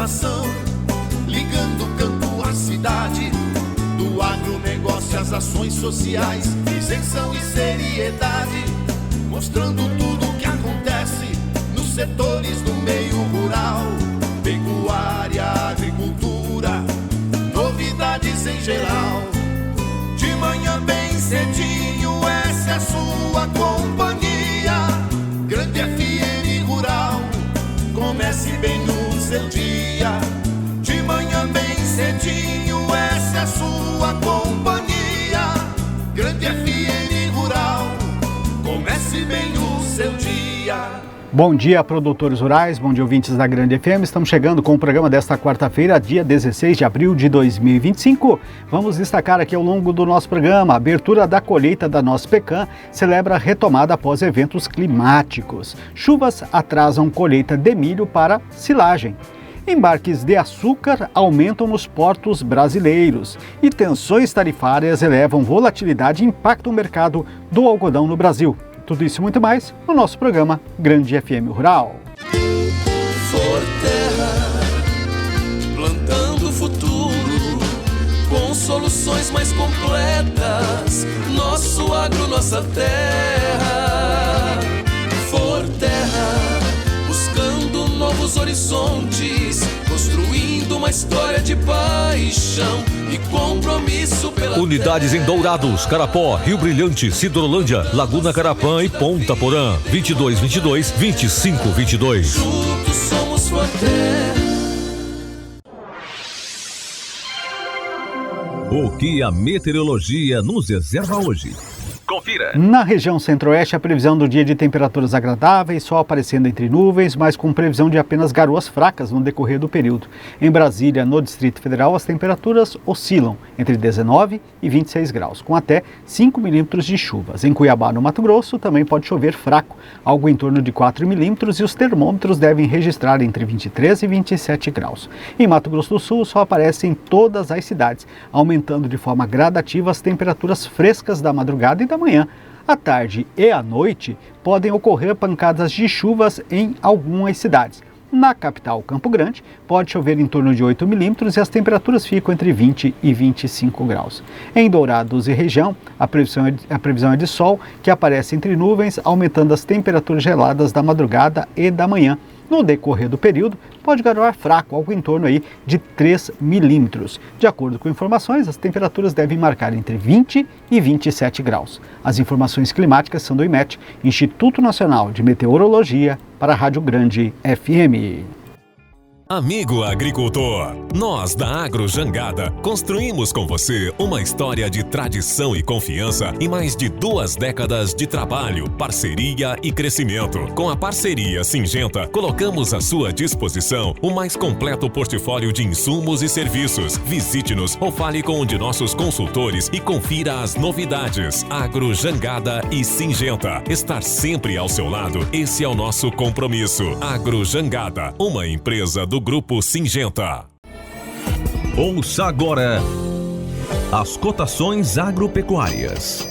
informação, ligando o campo à cidade, do agronegócio às ações sociais, isenção e seriedade, mostrando tudo o que acontece nos setores do meio rural, pecuária, agricultura, novidades em geral. De manhã bem cedinho, essa é a sua companhia, Grande FM Rural. Comece bem no seu dia, de manhã bem cedinho, essa é a sua companhia, Grande FM Rural. Comece bem o seu dia. Bom dia, produtores rurais, bom dia, ouvintes da Grande FM. Estamos chegando com o programa desta quarta-feira, dia 16 de abril de 2025. Vamos destacar aqui ao longo do nosso programa: a abertura da colheita da noz pecan celebra a retomada após eventos climáticos. Chuvas atrasam colheita de milho para silagem. Embarques de açúcar aumentam nos portos brasileiros e tensões tarifárias elevam volatilidade e impactam o mercado do algodão no Brasil. Tudo isso e muito mais no nosso programa Grande FM Rural. Forterra, plantando o futuro, com soluções mais completas, nosso agro, nossa terra. Forterra, buscando novos horizontes, construindo uma história de paixão e compromisso pela Unidades em Dourados, Carapó, Rio Brilhante, Sidrolândia, Laguna Carapã e Ponta Porã. 2222-2522. Juntos somos Forterra. O que a meteorologia nos reserva hoje? Confira. Na região centro-oeste, a previsão do dia de temperaturas agradáveis, sol aparecendo entre nuvens, mas com previsão de apenas garoas fracas no decorrer do período. Em Brasília, no Distrito Federal, as temperaturas oscilam entre 19 e 26 graus, com até 5 milímetros de chuvas. Em Cuiabá, no Mato Grosso, também pode chover fraco, algo em torno de 4 milímetros, e os termômetros devem registrar entre 23 e 27 graus. Em Mato Grosso do Sul, o sol aparece em todas as cidades, aumentando de forma gradativa as temperaturas frescas da madrugada e da manhã. À tarde e à noite podem ocorrer pancadas de chuvas em algumas cidades. Na capital, Campo Grande, pode chover em torno de 8 milímetros e as temperaturas ficam entre 20 e 25 graus. Em Dourados e região, a previsão é de sol, que aparece entre nuvens, aumentando as temperaturas geladas da madrugada e da manhã. No decorrer do período, pode garoar fraco, algo em torno aí de 3 milímetros. De acordo com informações, as temperaturas devem marcar entre 20 e 27 graus. As informações climáticas são do IMET, Instituto Nacional de Meteorologia, para a Rádio Grande FM. Amigo agricultor, nós da Agro Jangada construímos com você uma história de tradição e confiança em mais de 2 décadas de trabalho, parceria e crescimento. Com a parceria Singenta, colocamos à sua disposição o mais completo portfólio de insumos e serviços. Visite-nos ou fale com um de nossos consultores e confira as novidades. Agro Jangada e Singenta. Estar sempre ao seu lado, esse é o nosso compromisso. Agro Jangada, uma empresa do Grupo Singenta. Ouça agora as cotações agropecuárias.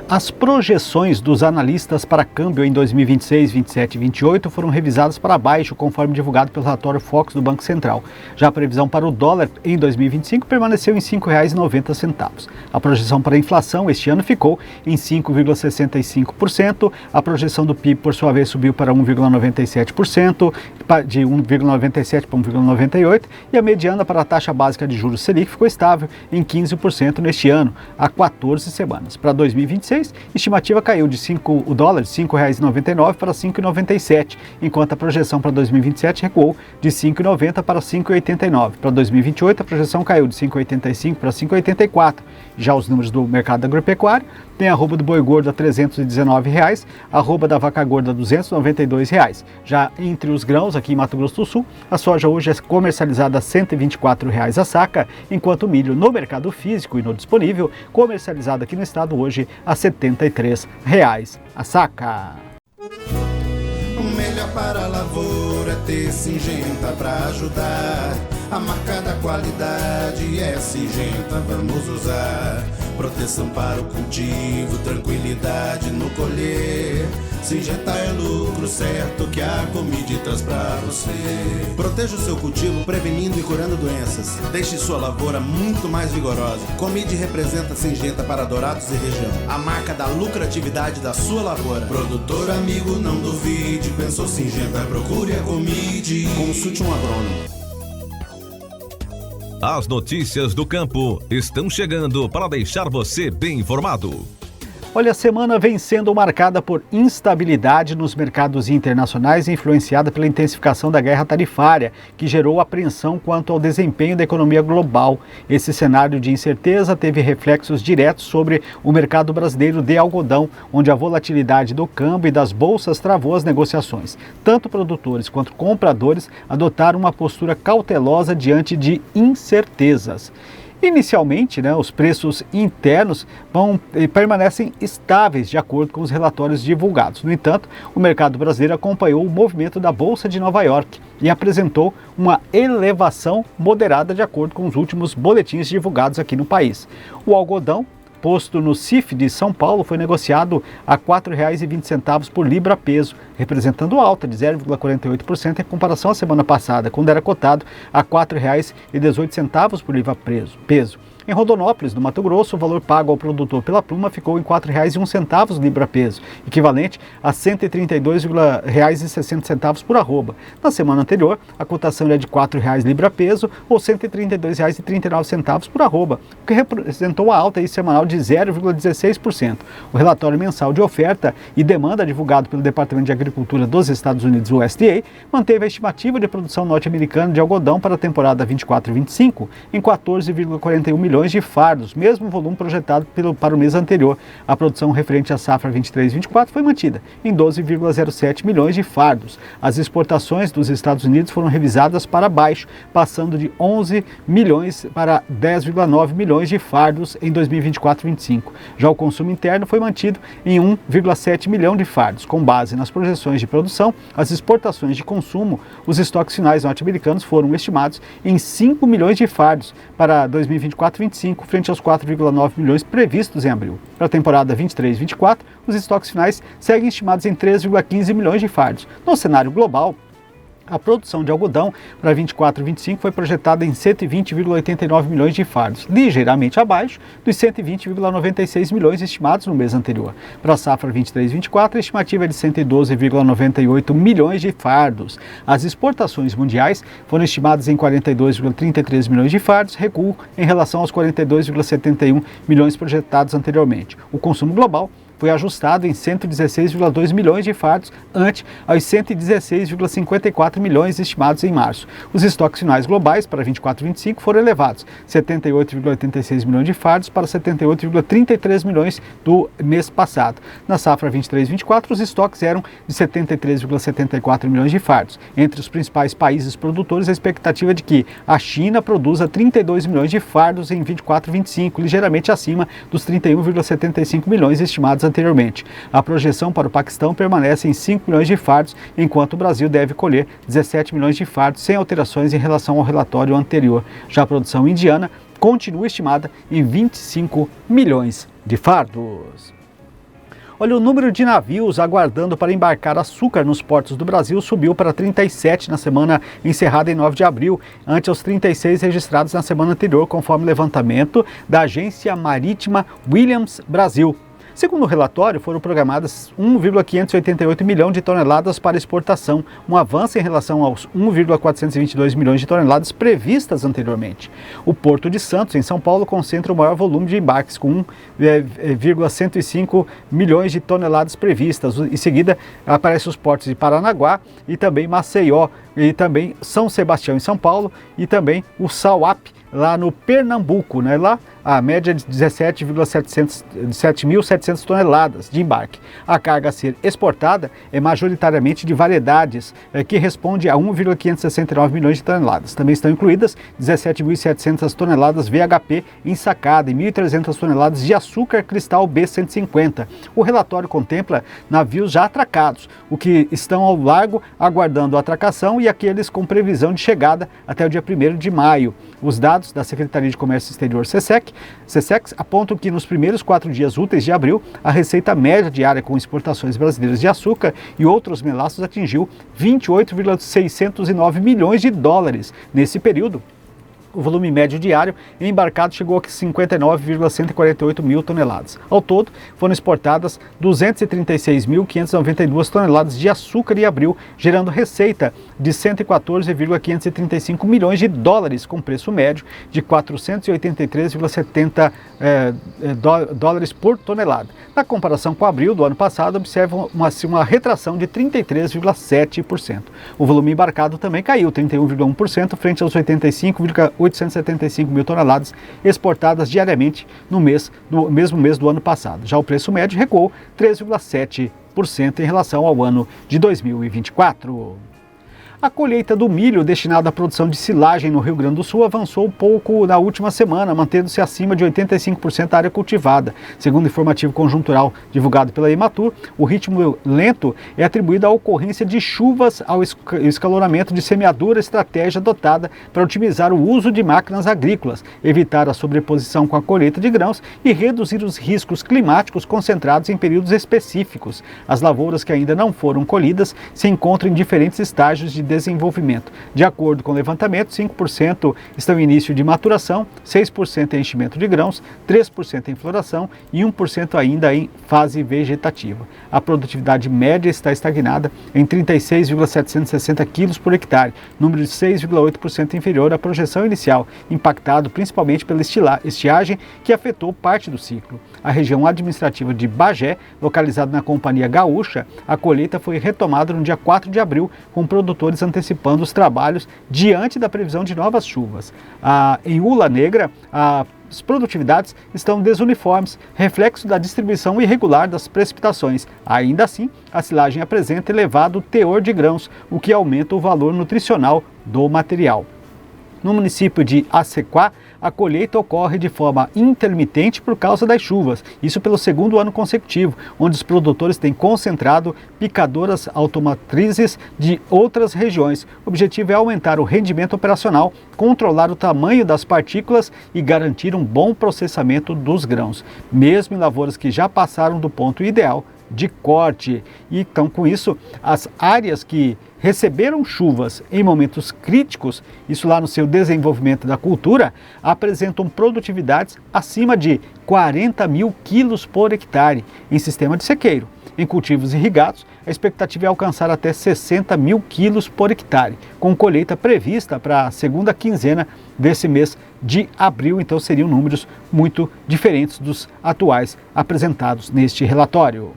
As projeções dos analistas para câmbio em 2026, 27 e 28 foram revisadas para baixo, conforme divulgado pelo relatório Focus do Banco Central. Já a previsão para o dólar em 2025 permaneceu em R$ 5,90. A projeção para a inflação este ano ficou em 5,65%. A projeção do PIB, por sua vez, subiu para 1,97%, de 1,97 para 1,98%, e a mediana para a taxa básica de juros Selic ficou estável em 15% neste ano, há 14 semanas. Para 2026, estimativa caiu de o dólar de R$ 5,99 para R$ 5,97, enquanto a projeção para 2027 recuou de R$ 5,90 para R$ 5,89. Para 2028, a projeção caiu de R$ 5,85 para R$ 5,84. Já os números do mercado agropecuário, tem a arroba do boi gordo a R$ 319, a arroba da vaca gorda a R$ 292. Já entre os grãos, aqui em Mato Grosso do Sul, a soja hoje é comercializada a R$ 124 a saca, enquanto o milho no mercado físico e no disponível, comercializado aqui no estado hoje a R$ 73 a saca. O melhor para a lavoura é ter Singenta para ajudar. A marca da qualidade é Singenta, vamos usar. Proteção para o cultivo, tranquilidade no colher. Singenta é lucro certo que a Comid traz pra você. Proteja o seu cultivo prevenindo e curando doenças. Deixe sua lavoura muito mais vigorosa. Comid representa Singenta para Dourados e região, a marca da lucratividade da sua lavoura. Produtor amigo, não duvide. Pensou Singenta, procure a Comid. Consulte um agrônomo. As notícias do campo estão chegando para deixar você bem informado. Olha, a semana vem sendo marcada por instabilidade nos mercados internacionais, influenciada pela intensificação da guerra tarifária, que gerou apreensão quanto ao desempenho da economia global. Esse cenário de incerteza teve reflexos diretos sobre o mercado brasileiro de algodão, onde a volatilidade do câmbio e das bolsas travou as negociações. Tanto produtores quanto compradores adotaram uma postura cautelosa diante de incertezas. Inicialmente, os preços internos permanecem estáveis de acordo com os relatórios divulgados. No entanto, o mercado brasileiro acompanhou o movimento da Bolsa de Nova York e apresentou uma elevação moderada de acordo com os últimos boletins divulgados aqui no país. O algodão, posto no CIF de São Paulo, foi negociado a R$ 4,20 por libra peso, representando alta de 0,48% em comparação à semana passada, quando era cotado a R$ 4,18 por libra peso. Em Rondonópolis, no Mato Grosso, o valor pago ao produtor pela pluma ficou em R$ 4,01 libra peso, equivalente a R$ 132,60 por arroba. Na semana anterior, a cotação era de R$ 4,00 libra peso ou R$ 132,39 por arroba, o que representou uma alta semanal de 0,16%. O relatório mensal de oferta e demanda divulgado pelo Departamento de Agricultura dos Estados Unidos, o USDA, manteve a estimativa de produção norte-americana de algodão para a temporada 24-25 em 14,41 milhões de fardos, mesmo volume projetado para o mês anterior. A produção referente à safra 23-24 foi mantida em 12,07 milhões de fardos. As exportações dos Estados Unidos foram revisadas para baixo, passando de 11 milhões para 10,9 milhões de fardos em 2024-25. Já o consumo interno foi mantido em 1,7 milhão de fardos. Com base nas projeções de produção, as exportações de consumo, os estoques finais norte-americanos foram estimados em 5 milhões de fardos para 2024-25, frente aos 4,9 milhões previstos em abril. Para a temporada 23-24, os estoques finais seguem estimados em 3,15 milhões de fardos. No cenário global, a produção de algodão para 24-25 foi projetada em 120,89 milhões de fardos, ligeiramente abaixo dos 120,96 milhões estimados no mês anterior. Para a safra 23-24, a estimativa é de 112,98 milhões de fardos. As exportações mundiais foram estimadas em 42,33 milhões de fardos, recuo em relação aos 42,71 milhões projetados anteriormente. O consumo global foi ajustado em 116,2 milhões de fardos, ante aos 116,54 milhões estimados em março. Os estoques finais globais para 24-25 foram elevados, 78,86 milhões de fardos para 78,33 milhões do mês passado. Na safra 23-24, os estoques eram de 73,74 milhões de fardos. Entre os principais países produtores, a expectativa é de que a China produza 32 milhões de fardos em 24-25, ligeiramente acima dos 31,75 milhões estimados anteriormente. A projeção para o Paquistão permanece em 5 milhões de fardos, enquanto o Brasil deve colher 17 milhões de fardos, sem alterações em relação ao relatório anterior. Já a produção indiana continua estimada em 25 milhões de fardos. Olha, o número de navios aguardando para embarcar açúcar nos portos do Brasil subiu para 37 na semana encerrada em 9 de abril, ante os 36 registrados na semana anterior, conforme o levantamento da Agência Marítima Williams Brasil. Segundo o relatório, foram programadas 1,588 milhão de toneladas para exportação, um avanço em relação aos 1,422 milhões de toneladas previstas anteriormente. O Porto de Santos, em São Paulo, concentra o maior volume de embarques, com 1,105 milhões de toneladas previstas. Em seguida, aparecem os portos de Paranaguá e também Maceió, e também São Sebastião, em São Paulo, e também o Sauap, lá no Pernambuco, Lá a média de 17.700 toneladas de embarque. A carga a ser exportada é majoritariamente de variedades, que responde a 1,569 milhões de toneladas. Também estão incluídas 17.700 toneladas VHP ensacada e 1.300 toneladas de açúcar cristal B150. O relatório contempla navios já atracados, o que estão ao largo aguardando a atracação, e aqueles com previsão de chegada até o dia 1º de maio. Os dados da Secretaria de Comércio Exterior, SESEC, SECEX apontam que nos primeiros 4 dias úteis de abril, a receita média diária com exportações brasileiras de açúcar e outros melaços atingiu 28,609 milhões de dólares. Nesse período, o volume médio diário embarcado chegou a 59,148 mil toneladas. Ao todo, foram exportadas 236.592 toneladas de açúcar em abril, gerando receita de 114,535 milhões de dólares, com preço médio de 483,70 dólares por tonelada. Na comparação com abril do ano passado, observam uma retração de 33,7%. O volume embarcado também caiu 31,1% frente aos 85,875 mil toneladas exportadas diariamente no mesmo mês do ano passado. Já o preço médio recuou 3,7% em relação ao ano de 2024. A colheita do milho destinada à produção de silagem no Rio Grande do Sul avançou pouco na última semana, mantendo-se acima de 85% da área cultivada. Segundo o informativo conjuntural divulgado pela Ematur, o ritmo lento é atribuído à ocorrência de chuvas ao escaloramento de semeadura, estratégia adotada para otimizar o uso de máquinas agrícolas, evitar a sobreposição com a colheita de grãos e reduzir os riscos climáticos concentrados em períodos específicos. As lavouras que ainda não foram colhidas se encontram em diferentes estágios de desenvolvimento. De acordo com o levantamento, 5% estão em início de maturação, 6% em enchimento de grãos, 3% em floração e 1% ainda em fase vegetativa. A produtividade média está estagnada em 36,760 quilos por hectare, número de 6,8% inferior à projeção inicial, impactado principalmente pela estiagem que afetou parte do ciclo. A região administrativa de Bagé, localizada na Companhia Gaúcha, a colheita foi retomada no dia 4 de abril, com produtores antecipando os trabalhos diante da previsão de novas chuvas. Em Ula Negra, as produtividades estão desuniformes, reflexo da distribuição irregular das precipitações. Ainda assim, a silagem apresenta elevado teor de grãos, o que aumenta o valor nutricional do material. No município de Acequá, a colheita ocorre de forma intermitente por causa das chuvas, isso pelo segundo ano consecutivo, onde os produtores têm concentrado picadoras automatrizes de outras regiões. O objetivo é aumentar o rendimento operacional, controlar o tamanho das partículas e garantir um bom processamento dos grãos, mesmo em lavouras que já passaram do ponto ideal de corte. E então, com isso, as áreas que receberam chuvas em momentos críticos, isso lá no seu desenvolvimento da cultura, apresentam produtividades acima de 40 mil quilos por hectare em sistema de sequeiro. Em cultivos irrigados, a expectativa é alcançar até 60 mil quilos por hectare, com colheita prevista para a segunda quinzena desse mês de abril. Então seriam números muito diferentes dos atuais apresentados neste relatório.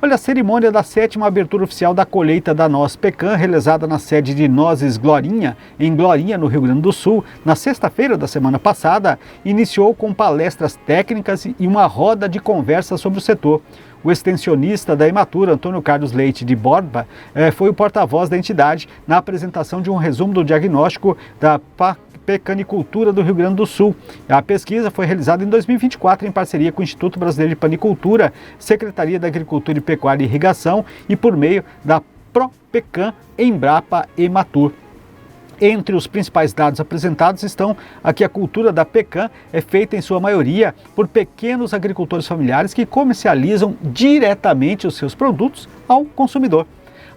Olha, a cerimônia da 7ª abertura oficial da colheita da noz pecan, realizada na sede de Nozes Glorinha, em Glorinha, no Rio Grande do Sul, na sexta-feira da semana passada, iniciou com palestras técnicas e uma roda de conversa sobre o setor. O extensionista da Ematur, Antônio Carlos Leite de Borba, foi o porta-voz da entidade na apresentação de um resumo do diagnóstico da pecanicultura do Rio Grande do Sul. A pesquisa foi realizada em 2024 em parceria com o Instituto Brasileiro de Panicultura, Secretaria da Agricultura e Pecuária e Irrigação e por meio da ProPecan, Embrapa e Ematur. Entre os principais dados apresentados estão aqui a cultura da pecan é feita em sua maioria por pequenos agricultores familiares que comercializam diretamente os seus produtos ao consumidor.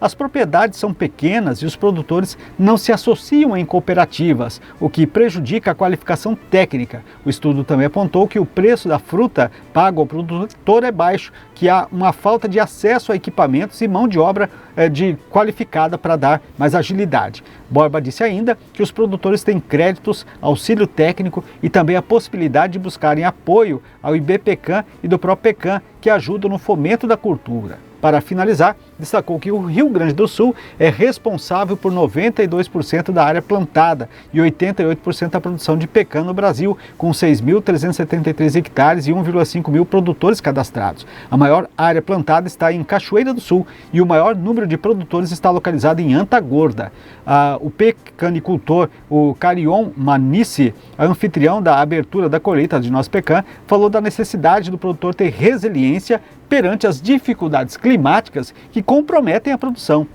As propriedades são pequenas e os produtores não se associam em cooperativas, o que prejudica a qualificação técnica. O estudo também apontou que o preço da fruta pago ao produtor é baixo, que há uma falta de acesso a equipamentos e mão de obra qualificada para dar mais agilidade. Borba disse ainda que os produtores têm créditos, auxílio técnico e também a possibilidade de buscarem apoio ao IBPecan e do ProPecan, que ajudam no fomento da cultura. Para finalizar, destacou que o Rio Grande do Sul é responsável por 92% da área plantada e 88% da produção de pecan no Brasil, com 6.373 hectares e 1,5 mil produtores cadastrados. A maior área plantada está em Cachoeira do Sul e o maior número de produtores está localizado em Antagorda. O pecanicultor, o Carion Manice, anfitrião da abertura da colheita de noz pecan, falou da necessidade do produtor ter resiliência perante as dificuldades climáticas que comprometem a produção.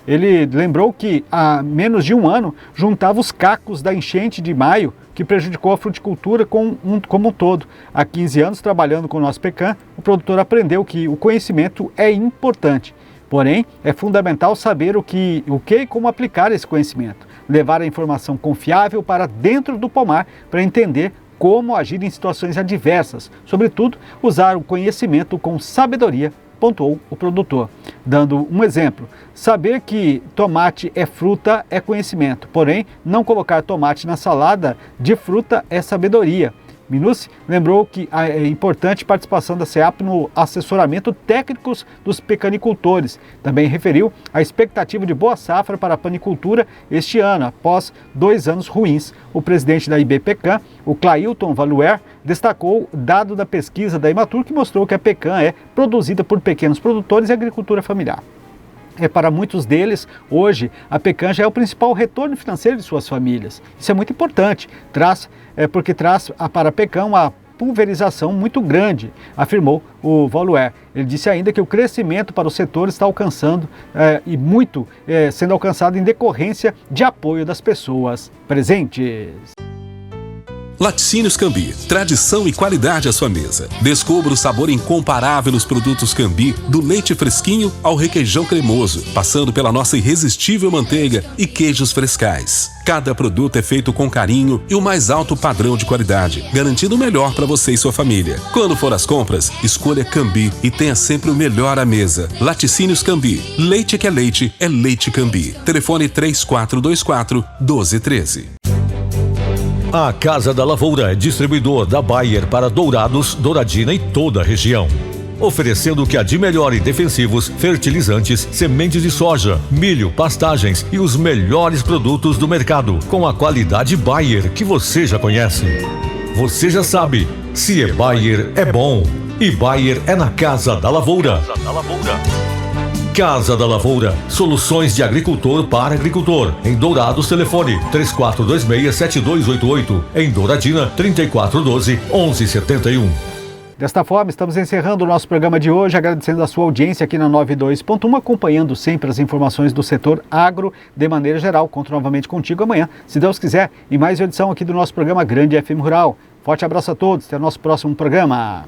Ele lembrou que há menos de um ano juntava os cacos da enchente de maio que prejudicou a fruticultura como um todo. Há 15 anos, trabalhando com o nosso Pecan, o produtor aprendeu que o conhecimento é importante. Porém, é fundamental saber o que e como aplicar esse conhecimento. Levar a informação confiável para dentro do pomar para entender como agir em situações adversas. Sobretudo, usar o conhecimento com sabedoria, pontuou o produtor. Dando um exemplo, saber que tomate é fruta é conhecimento, porém, não colocar tomate na salada de fruta é sabedoria. Minucci lembrou que é importante a participação da SEAP no assessoramento técnico dos pecanicultores. Também referiu a expectativa de boa safra para a panicultura este ano, após 2 anos ruins. O presidente da IB Pecan, o Clailton Valuer, destacou o dado da pesquisa da Imatur que mostrou que a Pecan é produzida por pequenos produtores e agricultura familiar. Para muitos deles, hoje, a Pecan já é o principal retorno financeiro de suas famílias. Isso é muito importante, porque traz para a Pecan uma pulverização muito grande, afirmou o Valuer. Ele disse ainda que o crescimento para o setor está alcançando sendo alcançado em decorrência de apoio das pessoas presentes. Laticínios Cambi, tradição e qualidade à sua mesa. Descubra o sabor incomparável nos produtos Cambi, do leite fresquinho ao requeijão cremoso, passando pela nossa irresistível manteiga e queijos frescais. Cada produto é feito com carinho e o mais alto padrão de qualidade, garantindo o melhor para você e sua família. Quando for às compras, escolha Cambi e tenha sempre o melhor à mesa. Laticínios Cambi, leite que é Leite Cambi. Telefone 3424-1213. A Casa da Lavoura é distribuidor da Bayer para Dourados, Douradina e toda a região. Oferecendo o que há de melhor em defensivos, fertilizantes, sementes de soja, milho, pastagens e os melhores produtos do mercado, com a qualidade Bayer que você já conhece. Você já sabe, se é Bayer, é bom. E Bayer é na Casa da Lavoura. Casa da Lavoura, soluções de agricultor para agricultor. Em Dourados, telefone 3426-7288. Em Douradina, 3412-1171. Desta forma, estamos encerrando o nosso programa de hoje, agradecendo a sua audiência aqui na 92.1, acompanhando sempre as informações do setor agro de maneira geral. Conto novamente contigo amanhã, se Deus quiser, em mais uma edição aqui do nosso programa Grande FM Rural. Forte abraço a todos, até o nosso próximo programa.